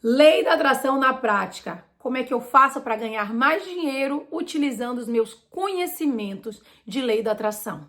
Lei da atração na prática. Como é que eu faço para ganhar mais dinheiro utilizando os meus conhecimentos de lei da atração?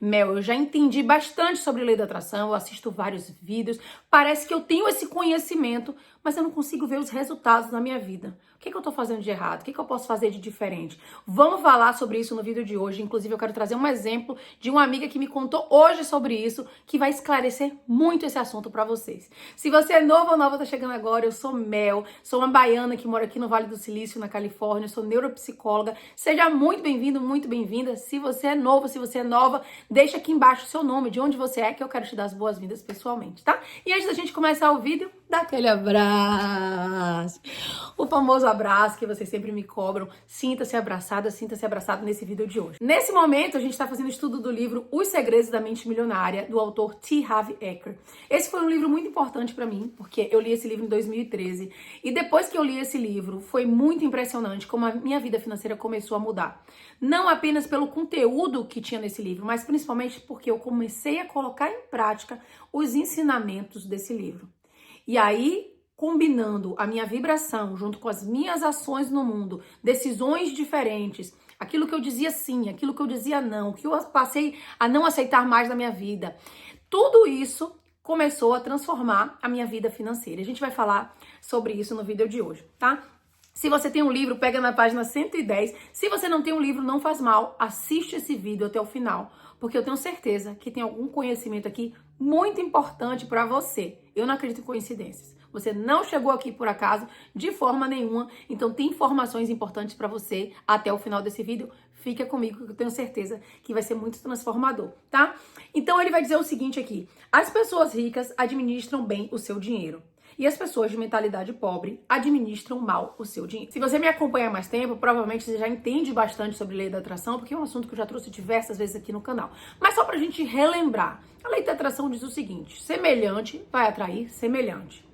Mel, eu já entendi bastante sobre lei da atração, eu assisto vários vídeos, parece que eu tenho esse conhecimento, mas eu não consigo ver os resultados na minha vida. O que eu tô fazendo de errado? O que eu posso fazer de diferente? Vamos falar sobre isso no vídeo de hoje. Inclusive, eu quero trazer um exemplo de uma amiga que me contou hoje sobre isso, que vai esclarecer muito esse assunto para vocês. Se você é novo ou nova, tá chegando agora, eu sou Mel, sou uma baiana que mora aqui no Vale do Silício, na Califórnia, sou neuropsicóloga. Seja muito bem-vindo, muito bem-vinda. Se você é novo, se você é nova, deixa aqui embaixo o seu nome, de onde você é, que eu quero te dar as boas-vindas pessoalmente, tá? E antes da gente começar o vídeo, dá aquele abraço. O famoso abraço que vocês sempre me cobram. Sinta-se abraçada, sinta-se abraçado nesse vídeo de hoje. Nesse momento, a gente está fazendo estudo do livro Os Segredos da Mente Milionária, do autor T. Harv Eker. Esse foi um livro muito importante para mim, porque eu li esse livro em 2013. E depois que eu li esse livro, foi muito impressionante como a minha vida financeira começou a mudar. Não apenas pelo conteúdo que tinha nesse livro, mas principalmente porque eu comecei a colocar em prática os ensinamentos desse livro. E aí, combinando a minha vibração junto com as minhas ações no mundo, decisões diferentes, aquilo que eu dizia sim, aquilo que eu dizia não, o que eu passei a não aceitar mais na minha vida, tudo isso começou a transformar a minha vida financeira. A gente vai falar sobre isso no vídeo de hoje, tá? Se você tem um livro, pega na página 110. Se você não tem um livro, não faz mal, assiste esse vídeo até o final, porque eu tenho certeza que tem algum conhecimento aqui muito importante para você. Eu não acredito em coincidências. Você não chegou aqui por acaso, de forma nenhuma, então tem informações importantes para você até o final desse vídeo. Fica comigo que eu tenho certeza que vai ser muito transformador, tá? Então ele vai dizer o seguinte aqui: as pessoas ricas administram bem o seu dinheiro. E as pessoas de mentalidade pobre administram mal o seu dinheiro. Se você me acompanha há mais tempo, provavelmente você já entende bastante sobre lei da atração, porque é um assunto que eu já trouxe diversas vezes aqui no canal. Mas só pra gente relembrar, a lei da atração diz o seguinte: semelhante vai atrair semelhante.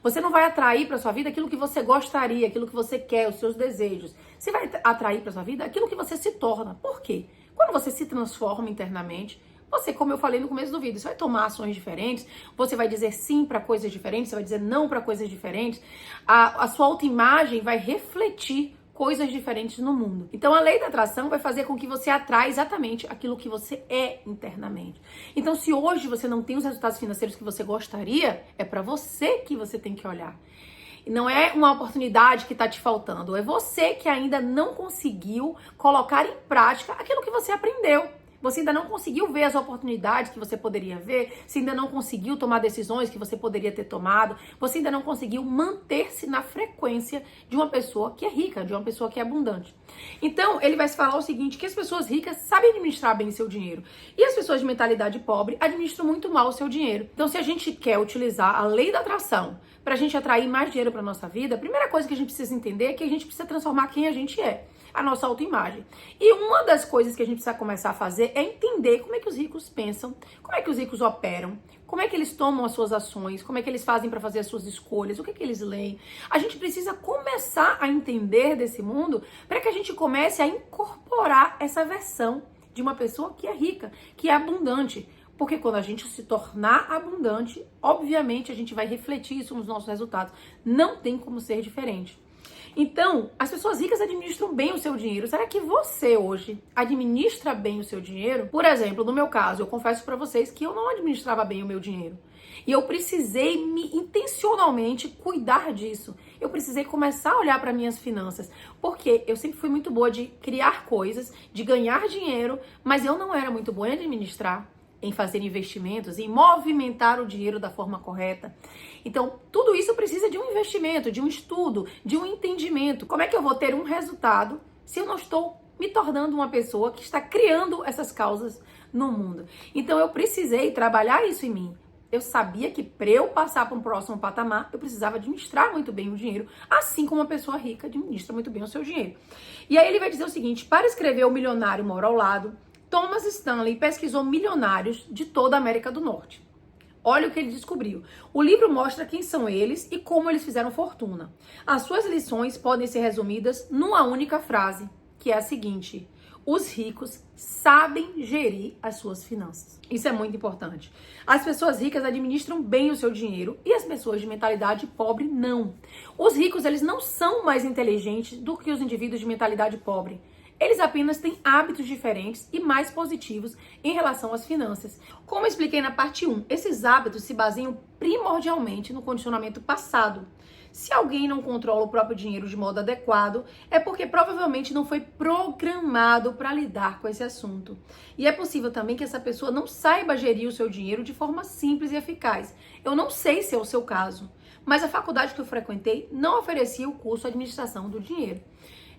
Você não vai atrair para sua vida aquilo que você gostaria, aquilo que você quer, os seus desejos. Você vai atrair para sua vida aquilo que você se torna. Por quê? Quando você se transforma internamente, você, como eu falei no começo do vídeo, você vai tomar ações diferentes, você vai dizer sim para coisas diferentes, você vai dizer não para coisas diferentes. A sua autoimagem vai refletir coisas diferentes no mundo. Então a lei da atração vai fazer com que você atraia exatamente aquilo que você é internamente. Então se hoje você não tem os resultados financeiros que você gostaria, é para você que você tem que olhar. Não é uma oportunidade que está te faltando, é você que ainda não conseguiu colocar em prática aquilo que você aprendeu. Você ainda não conseguiu ver as oportunidades que você poderia ver, você ainda não conseguiu tomar decisões que você poderia ter tomado, você ainda não conseguiu manter-se na frequência de uma pessoa que é rica, de uma pessoa que é abundante. Então, ele vai falar o seguinte, que as pessoas ricas sabem administrar bem seu dinheiro e as pessoas de mentalidade pobre administram muito mal o seu dinheiro. Então, se a gente quer utilizar a lei da atração para a gente atrair mais dinheiro para nossa vida, a primeira coisa que a gente precisa entender é que a gente precisa transformar quem a gente é, a nossa autoimagem. E uma das coisas que a gente precisa começar a fazer é entender como é que os ricos pensam, como é que os ricos operam, como é que eles tomam as suas ações, como é que eles fazem para fazer as suas escolhas, o que é que eles leem. A gente precisa começar a entender desse mundo para que a gente comece a incorporar essa versão de uma pessoa que é rica, que é abundante. Porque quando a gente se tornar abundante, obviamente a gente vai refletir isso nos nossos resultados. Não tem como ser diferente. Então, as pessoas ricas administram bem o seu dinheiro. Será que você hoje administra bem o seu dinheiro? Por exemplo, no meu caso, eu confesso para vocês que eu não administrava bem o meu dinheiro. E eu precisei intencionalmente cuidar disso. Eu precisei começar a olhar para minhas finanças. Porque eu sempre fui muito boa de criar coisas, de ganhar dinheiro, mas eu não era muito boa em administrar, em fazer investimentos, em movimentar o dinheiro da forma correta. Então, tudo isso precisa de um investimento, de um estudo, de um entendimento. Como é que eu vou ter um resultado se eu não estou me tornando uma pessoa que está criando essas causas no mundo? Então, eu precisei trabalhar isso em mim. Eu sabia que para eu passar para um próximo patamar, eu precisava administrar muito bem o dinheiro, assim como uma pessoa rica administra muito bem o seu dinheiro. E aí ele vai dizer o seguinte: para escrever O Milionário Mora ao Lado, Thomas Stanley pesquisou milionários de toda a América do Norte. Olha o que ele descobriu. O livro mostra quem são eles e como eles fizeram fortuna. As suas lições podem ser resumidas numa única frase, que é a seguinte: Os ricos sabem gerir as suas finanças. Isso é muito importante. As pessoas ricas administram bem o seu dinheiro e as pessoas de mentalidade pobre não. Os ricos, eles não são mais inteligentes do que os indivíduos de mentalidade pobre. Eles apenas têm hábitos diferentes e mais positivos em relação às finanças. Como eu expliquei na parte 1, esses hábitos se baseiam primordialmente no condicionamento passado. Se alguém não controla o próprio dinheiro de modo adequado, é porque provavelmente não foi programado para lidar com esse assunto. E é possível também que essa pessoa não saiba gerir o seu dinheiro de forma simples e eficaz. Eu não sei se é o seu caso, mas a faculdade que eu frequentei não oferecia o curso Administração do Dinheiro.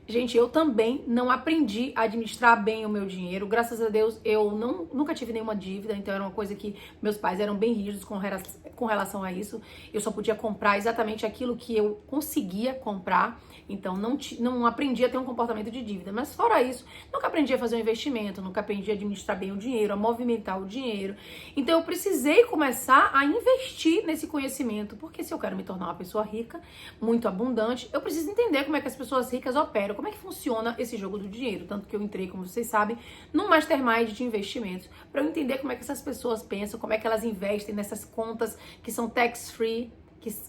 Gente, eu também não aprendi a administrar bem o meu dinheiro. Graças a Deus, eu nunca tive nenhuma dívida. Então, era uma coisa que meus pais eram bem rígidos com relação a isso. Eu só podia comprar exatamente aquilo que eu conseguia comprar. Então, não aprendi a ter um comportamento de dívida. Mas, fora isso, nunca aprendi a fazer um investimento. Nunca aprendi a administrar bem o dinheiro, a movimentar o dinheiro. Então, eu precisei começar a investir nesse conhecimento. Porque se eu quero me tornar uma pessoa rica, muito abundante, eu preciso entender como é que as pessoas ricas operam. Como é que funciona esse jogo do dinheiro? Tanto que eu entrei, como vocês sabem, num mastermind de investimentos para eu entender como é que essas pessoas pensam, como é que elas investem nessas contas que são tax-free,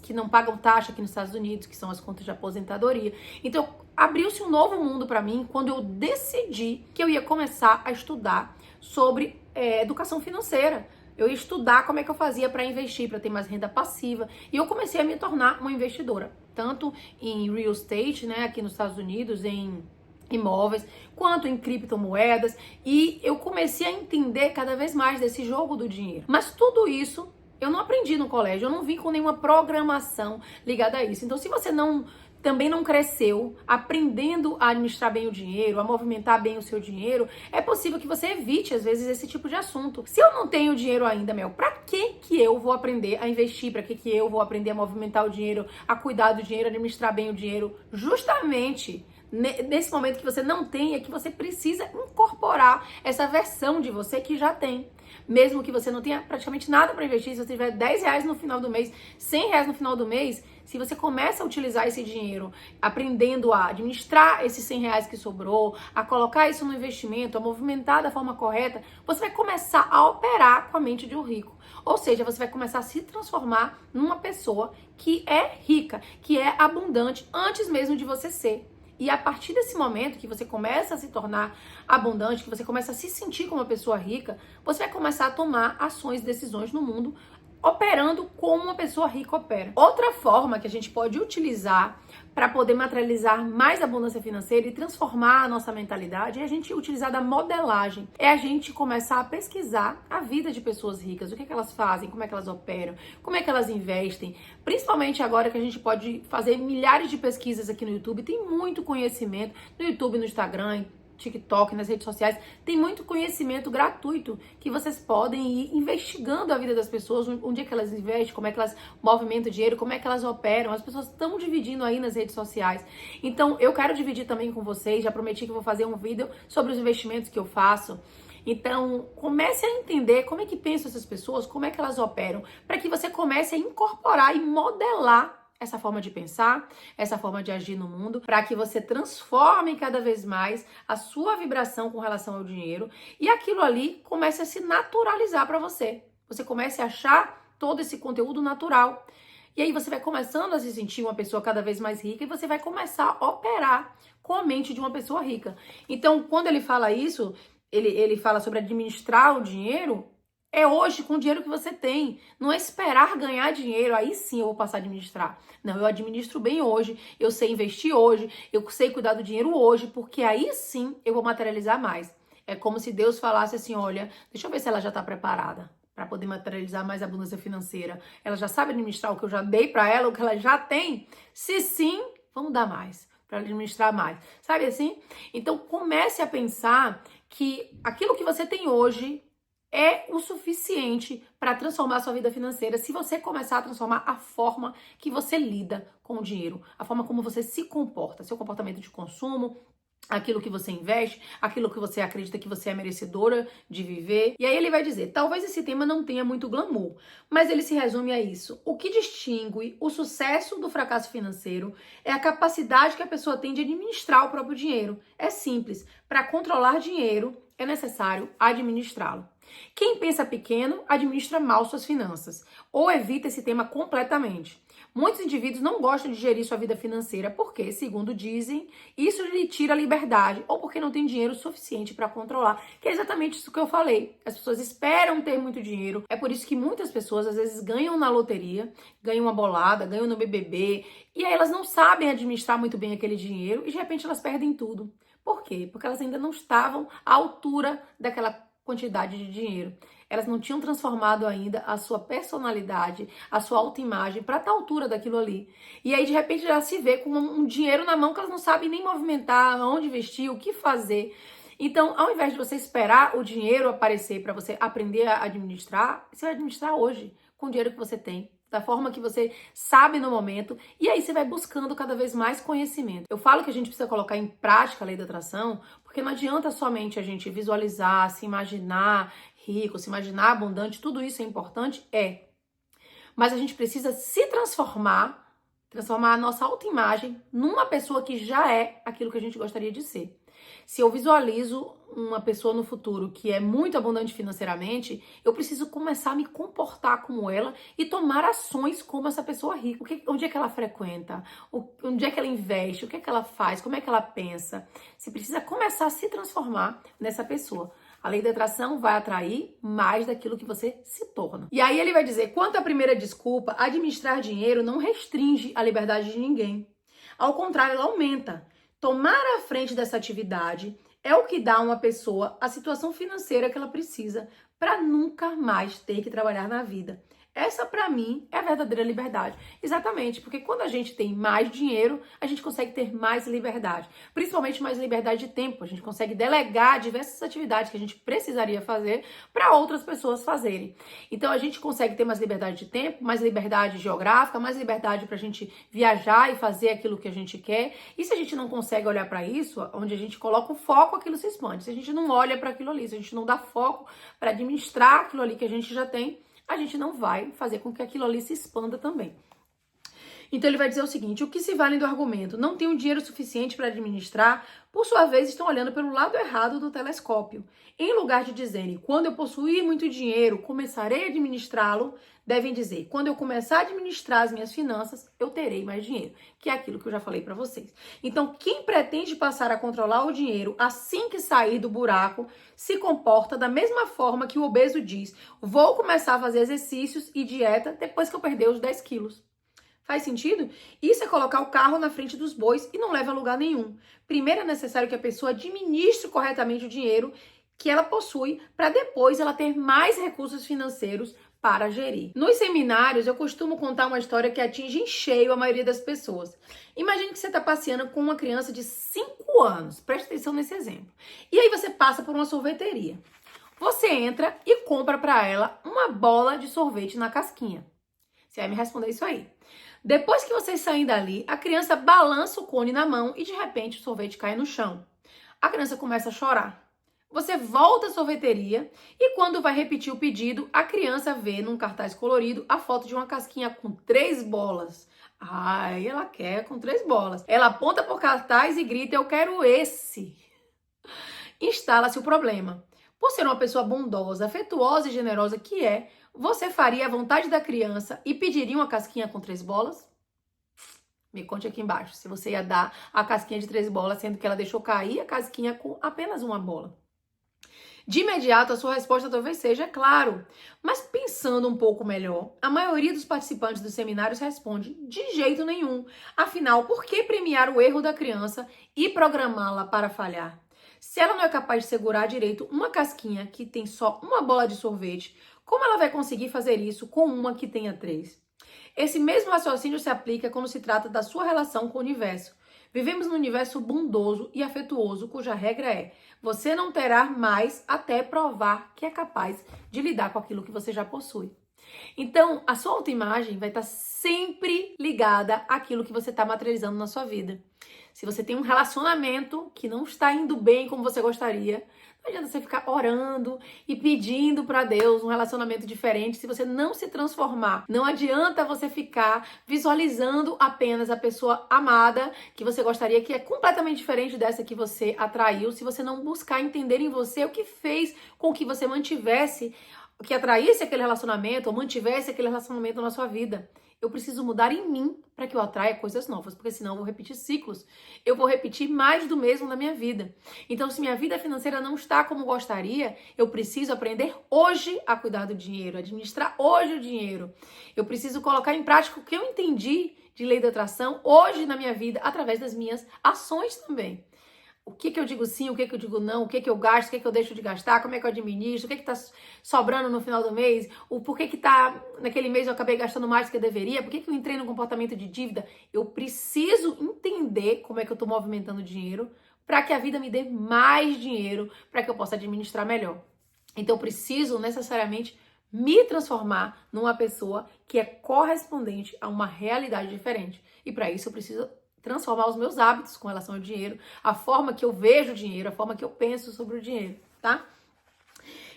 que não pagam taxa aqui nos Estados Unidos, que são as contas de aposentadoria. Então, abriu-se um novo mundo para mim quando eu decidi que eu ia começar a estudar sobre educação financeira. Eu ia estudar como é que eu fazia para investir, para ter mais renda passiva. E eu comecei a me tornar uma investidora. Tanto em real estate, né, aqui nos Estados Unidos, em imóveis, quanto em criptomoedas. E eu comecei a entender cada vez mais desse jogo do dinheiro. Mas tudo isso eu não aprendi no colégio. Eu não vim com nenhuma programação ligada a isso. Então, se você também não cresceu aprendendo a administrar bem o dinheiro, a movimentar bem o seu dinheiro, é possível que você evite, às vezes, esse tipo de assunto. Se eu não tenho dinheiro ainda, pra que eu vou aprender a investir? Pra que eu vou aprender a movimentar o dinheiro, a cuidar do dinheiro, a administrar bem o dinheiro? Justamente nesse momento que você não tem, é que você precisa incorporar essa versão de você que já tem. Mesmo que você não tenha praticamente nada para investir, se você tiver 10 reais no final do mês, 100 reais no final do mês, se você começa a utilizar esse dinheiro, aprendendo a administrar esses 100 reais que sobrou, a colocar isso no investimento, a movimentar da forma correta, você vai começar a operar com a mente de um rico. Ou seja, você vai começar a se transformar numa pessoa que é rica, que é abundante antes mesmo de você ser. E a partir desse momento que você começa a se tornar abundante, que você começa a se sentir como uma pessoa rica, você vai começar a tomar ações e decisões no mundo operando como uma pessoa rica opera. Outra forma que a gente pode utilizar para poder materializar mais abundância financeira e transformar a nossa mentalidade é a gente utilizar da modelagem. É a gente começar a pesquisar a vida de pessoas ricas, o que é que elas fazem, como é que elas operam, como é que elas investem. Principalmente agora que a gente pode fazer milhares de pesquisas aqui no YouTube, tem muito conhecimento no YouTube, no Instagram, TikTok, nas redes sociais, tem muito conhecimento gratuito que vocês podem ir investigando a vida das pessoas, onde é que elas investem, como é que elas movimentam dinheiro, como é que elas operam. As pessoas estão dividindo aí nas redes sociais. Então, eu quero dividir também com vocês, já prometi que eu vou fazer um vídeo sobre os investimentos que eu faço. Então, comece a entender como é que pensam essas pessoas, como é que elas operam, para que você comece a incorporar e modelar essa forma de pensar, essa forma de agir no mundo, para que você transforme cada vez mais a sua vibração com relação ao dinheiro e aquilo ali comece a se naturalizar para você. Você comece a achar todo esse conteúdo natural. E aí você vai começando a se sentir uma pessoa cada vez mais rica e você vai começar a operar com a mente de uma pessoa rica. Então, quando ele fala isso, ele fala sobre administrar o dinheiro. É hoje com o dinheiro que você tem. Não é esperar ganhar dinheiro, aí sim eu vou passar a administrar. Não, eu administro bem hoje, eu sei investir hoje, eu sei cuidar do dinheiro hoje, porque aí sim eu vou materializar mais. É como se Deus falasse assim, olha, deixa eu ver se ela já está preparada para poder materializar mais abundância financeira. Ela já sabe administrar o que eu já dei para ela, o que ela já tem? Se sim, vamos dar mais, para administrar mais. Sabe assim? Então comece a pensar que aquilo que você tem hoje é o suficiente para transformar a sua vida financeira se você começar a transformar a forma que você lida com o dinheiro, a forma como você se comporta, seu comportamento de consumo, aquilo que você investe, aquilo que você acredita que você é merecedora de viver. E aí ele vai dizer, talvez esse tema não tenha muito glamour, mas ele se resume a isso. O que distingue o sucesso do fracasso financeiro é a capacidade que a pessoa tem de administrar o próprio dinheiro. É simples, para controlar dinheiro é necessário administrá-lo. Quem pensa pequeno administra mal suas finanças ou evita esse tema completamente. Muitos indivíduos não gostam de gerir sua vida financeira porque, segundo dizem, isso lhe tira a liberdade ou porque não tem dinheiro suficiente para controlar, que é exatamente isso que eu falei. As pessoas esperam ter muito dinheiro, é por isso que muitas pessoas às vezes ganham na loteria, ganham uma bolada, ganham no BBB, e aí elas não sabem administrar muito bem aquele dinheiro e de repente elas perdem tudo. Por quê? Porque elas ainda não estavam à altura daquela quantidade de dinheiro. Elas não tinham transformado ainda a sua personalidade, a sua autoimagem para tal altura daquilo ali. E aí, de repente, já se vê com um dinheiro na mão que elas não sabem nem movimentar, onde investir, o que fazer. Então, ao invés de você esperar o dinheiro aparecer para você aprender a administrar, você vai administrar hoje, com o dinheiro que você tem, da forma que você sabe no momento, e aí você vai buscando cada vez mais conhecimento. Eu falo que a gente precisa colocar em prática a lei da atração, porque não adianta somente a gente visualizar, se imaginar rico, se imaginar abundante, tudo isso é importante, mas a gente precisa se transformar a nossa autoimagem numa pessoa que já é aquilo que a gente gostaria de ser. Se eu visualizo uma pessoa no futuro que é muito abundante financeiramente, eu preciso começar a me comportar como ela e tomar ações como essa pessoa rica. Onde é que ela frequenta? Onde é que ela investe? O que é que ela faz? Como é que ela pensa? Você precisa começar a se transformar nessa pessoa. A lei da atração vai atrair mais daquilo que você se torna. E aí ele vai dizer, quanto à primeira desculpa, administrar dinheiro não restringe a liberdade de ninguém. Ao contrário, ela aumenta. Tomar a frente dessa atividade é o que dá a uma pessoa a situação financeira que ela precisa para nunca mais ter que trabalhar na vida. Essa, para mim, é a verdadeira liberdade. Exatamente, porque quando a gente tem mais dinheiro, a gente consegue ter mais liberdade. Principalmente mais liberdade de tempo. A gente consegue delegar diversas atividades que a gente precisaria fazer para outras pessoas fazerem. Então, a gente consegue ter mais liberdade de tempo, mais liberdade geográfica, mais liberdade para a gente viajar e fazer aquilo que a gente quer. E se a gente não consegue olhar para isso, onde a gente coloca o foco, aquilo se expande. Se a gente não olha para aquilo ali, se a gente não dá foco para administrar aquilo ali que a gente já tem, a gente não vai fazer com que aquilo ali se expanda também. Então ele vai dizer o seguinte, o que se vale do argumento? Não tenho dinheiro suficiente para administrar, por sua vez estão olhando pelo lado errado do telescópio. Em lugar de dizerem, quando eu possuir muito dinheiro, começarei a administrá-lo, devem dizer, quando eu começar a administrar as minhas finanças, eu terei mais dinheiro, que é aquilo que eu já falei para vocês. Então, quem pretende passar a controlar o dinheiro assim que sair do buraco, se comporta da mesma forma que o obeso diz, vou começar a fazer exercícios e dieta depois que eu perder os 10 quilos. Faz sentido? Isso é colocar o carro na frente dos bois e não leva a lugar nenhum. Primeiro é necessário que a pessoa administre corretamente o dinheiro que ela possui para depois ela ter mais recursos financeiros para gerir. Nos seminários, eu costumo contar uma história que atinge em cheio a maioria das pessoas. Imagine que você está passeando com uma criança de 5 anos. Preste atenção nesse exemplo. E aí você passa por uma sorveteria. Você entra e compra para ela uma bola de sorvete na casquinha. Você vai me responder isso aí. Depois que vocês saem dali, a criança balança o cone na mão e de repente o sorvete cai no chão. A criança começa a chorar. Você volta à sorveteria e quando vai repetir o pedido, a criança vê num cartaz colorido a foto de uma casquinha com 3 bolas. Ai, ela quer com 3 bolas. Ela aponta pro cartaz e grita, eu quero esse. Instala-se o problema. Por ser uma pessoa bondosa, afetuosa e generosa que é, você faria a vontade da criança e pediria uma casquinha com 3 bolas? Me conte aqui embaixo se você ia dar a casquinha de 3 bolas, sendo que ela deixou cair a casquinha com apenas uma bola. De imediato, a sua resposta talvez seja claro, mas pensando um pouco melhor, a maioria dos participantes dos seminários responde de jeito nenhum. Afinal, por que premiar o erro da criança e programá-la para falhar? Se ela não é capaz de segurar direito uma casquinha que tem só uma bola de sorvete, como ela vai conseguir fazer isso com uma que tenha 3? Esse mesmo raciocínio se aplica quando se trata da sua relação com o universo. Vivemos num universo bondoso e afetuoso, cuja regra é: você não terá mais até provar que é capaz de lidar com aquilo que você já possui. Então, a sua autoimagem vai estar sempre ligada àquilo que você está materializando na sua vida. Se você tem um relacionamento que não está indo bem como você gostaria, não adianta você ficar orando e pedindo para Deus um relacionamento diferente se você não se transformar. Não adianta você ficar visualizando apenas a pessoa amada que você gostaria, que é completamente diferente dessa que você atraiu, se você não buscar entender em você o que fez com que você mantivesse, que atraísse aquele relacionamento ou mantivesse aquele relacionamento na sua vida. Eu preciso mudar em mim para que eu atraia coisas novas, porque senão eu vou repetir ciclos. Eu vou repetir mais do mesmo na minha vida. Então, se minha vida financeira não está como gostaria, eu preciso aprender hoje a cuidar do dinheiro, administrar hoje o dinheiro. Eu preciso colocar em prática o que eu entendi de lei da atração hoje na minha vida, através das minhas ações também. O que eu digo sim, o que eu digo não, o que eu gasto, o que eu deixo de gastar, como é que eu administro, o que tá sobrando no final do mês, o porquê que tá, naquele mês eu acabei gastando mais do que eu deveria, por que eu entrei no comportamento de dívida. Eu preciso entender como é que eu tô movimentando o dinheiro para que a vida me dê mais dinheiro, para que eu possa administrar melhor. Então eu preciso necessariamente me transformar numa pessoa que é correspondente a uma realidade diferente. E para isso eu preciso transformar os meus hábitos com relação ao dinheiro, a forma que eu vejo o dinheiro, a forma que eu penso sobre o dinheiro, tá?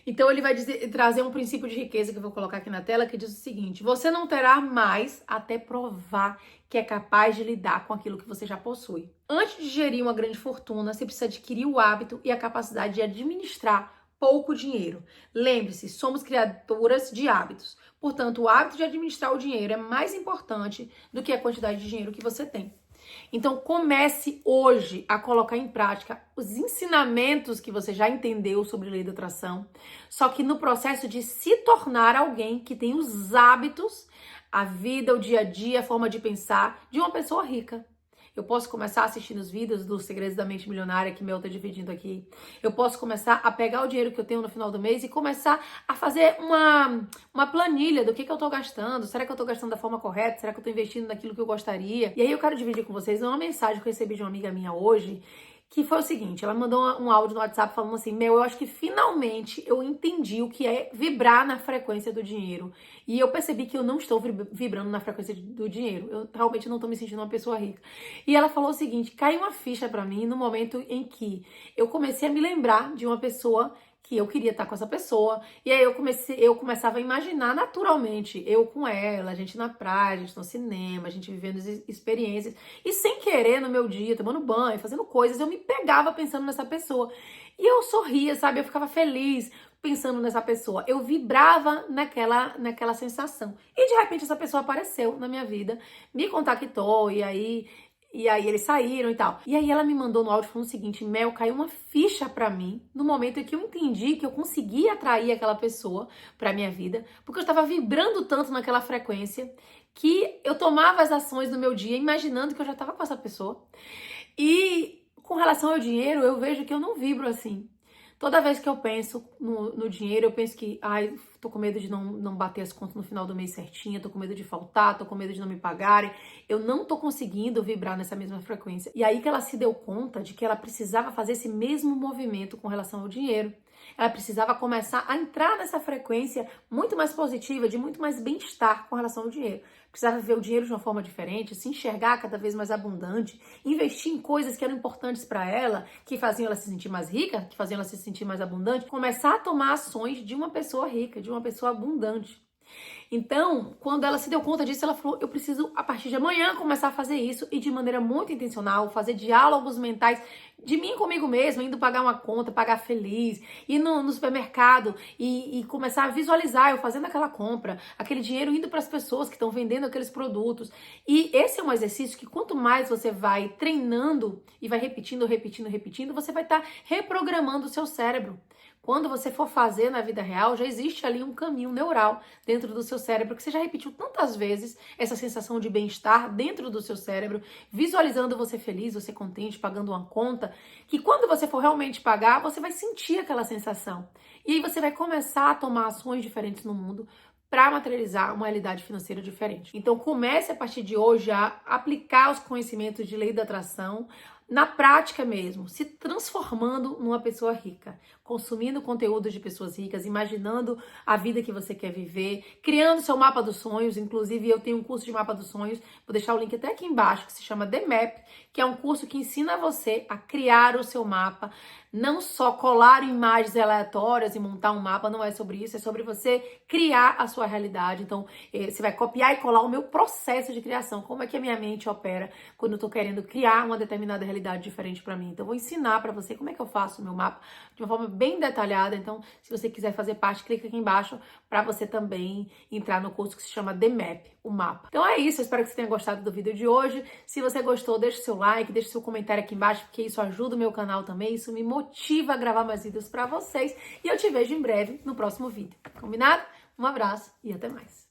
Então ele vai trazer um princípio de riqueza que eu vou colocar aqui na tela, que diz o seguinte: você não terá mais até provar que é capaz de lidar com aquilo que você já possui. Antes de gerir uma grande fortuna, você precisa adquirir o hábito e a capacidade de administrar pouco dinheiro. Lembre-se, somos criaturas de hábitos. Portanto, o hábito de administrar o dinheiro é mais importante do que a quantidade de dinheiro que você tem. Então comece hoje a colocar em prática os ensinamentos que você já entendeu sobre lei da atração, só que no processo de se tornar alguém que tem os hábitos, a vida, o dia a dia, a forma de pensar de uma pessoa rica. Eu posso começar assistindo os vídeos dos Segredos da Mente Milionária que Mel tá dividindo aqui. Eu posso começar a pegar o dinheiro que eu tenho no final do mês e começar a fazer uma planilha do que eu tô gastando. Será que eu tô gastando da forma correta? Será que eu tô investindo naquilo que eu gostaria? E aí eu quero dividir com vocês uma mensagem que eu recebi de uma amiga minha hoje, que foi o seguinte: ela mandou um áudio no WhatsApp falando assim: Mel, eu acho que finalmente eu entendi o que é vibrar na frequência do dinheiro. E eu percebi que eu não estou vibrando na frequência do dinheiro. Eu realmente não estou me sentindo uma pessoa rica. E ela falou o seguinte: caiu uma ficha pra mim no momento em que eu comecei a me lembrar de uma pessoa que eu queria estar com essa pessoa. E aí eu começava a imaginar naturalmente, eu com ela, a gente na praia, a gente no cinema, a gente vivendo experiências. E sem querer, no meu dia, tomando banho, fazendo coisas, eu me pegava pensando nessa pessoa. E eu sorria, sabe? Eu ficava feliz pensando nessa pessoa. Eu vibrava naquela sensação. E de repente essa pessoa apareceu na minha vida, me contactou, e aí eles saíram e tal. E aí ela me mandou no áudio falando o seguinte: Mel, caiu uma ficha pra mim no momento em que eu entendi que eu conseguia atrair aquela pessoa pra minha vida, porque eu estava vibrando tanto naquela frequência que eu tomava as ações no meu dia imaginando que eu já estava com essa pessoa. E com relação ao dinheiro, eu vejo que eu não vibro assim. Toda vez que eu penso no dinheiro, eu penso que, ai, tô com medo de não bater as contas no final do mês certinho, tô com medo de faltar, tô com medo de não me pagarem. Eu não tô conseguindo vibrar nessa mesma frequência. E aí que ela se deu conta de que ela precisava fazer esse mesmo movimento com relação ao dinheiro. Ela precisava começar a entrar nessa frequência muito mais positiva, de muito mais bem-estar com relação ao dinheiro. Precisava ver o dinheiro de uma forma diferente, se enxergar cada vez mais abundante, investir em coisas que eram importantes para ela, que faziam ela se sentir mais rica, que faziam ela se sentir mais abundante, começar a tomar ações de uma pessoa rica, de uma pessoa abundante. Então, quando ela se deu conta disso, ela falou: eu preciso, a partir de amanhã, começar a fazer isso, e de maneira muito intencional, fazer diálogos mentais de mim comigo mesma, indo pagar uma conta, pagar feliz, ir no supermercado e começar a visualizar eu fazendo aquela compra, aquele dinheiro indo para as pessoas que estão vendendo aqueles produtos. E esse é um exercício que quanto mais você vai treinando e vai repetindo, você vai estar reprogramando o seu cérebro. Quando você for fazer na vida real, já existe ali um caminho neural dentro do seu cérebro, que você já repetiu tantas vezes essa sensação de bem-estar dentro do seu cérebro, visualizando você feliz, você contente, pagando uma conta, que quando você for realmente pagar, você vai sentir aquela sensação. E aí você vai começar a tomar ações diferentes no mundo para materializar uma realidade financeira diferente. Então comece a partir de hoje a aplicar os conhecimentos de lei da atração na prática mesmo, se transformando numa pessoa rica, consumindo conteúdo de pessoas ricas, imaginando a vida que você quer viver, criando seu mapa dos sonhos. Inclusive, eu tenho um curso de mapa dos sonhos, vou deixar o link até aqui embaixo, que se chama The Map, que é um curso que ensina você a criar o seu mapa, não só colar imagens aleatórias e montar um mapa, não é sobre isso, é sobre você criar a sua realidade. Então, você vai copiar e colar o meu processo de criação, como é que a minha mente opera quando eu tô querendo criar uma determinada realidade diferente para mim. Então, eu vou ensinar para você como é que eu faço o meu mapa de uma forma bem detalhada. Então, se você quiser fazer parte, clica aqui embaixo para você também entrar no curso que se chama The Map, o mapa. Então é isso, eu espero que você tenha gostado do vídeo de hoje. Se você gostou, deixa o seu like, deixa o seu comentário aqui embaixo, porque isso ajuda o meu canal também, isso me motiva a gravar mais vídeos para vocês. E eu te vejo em breve no próximo vídeo. Combinado? Um abraço e até mais.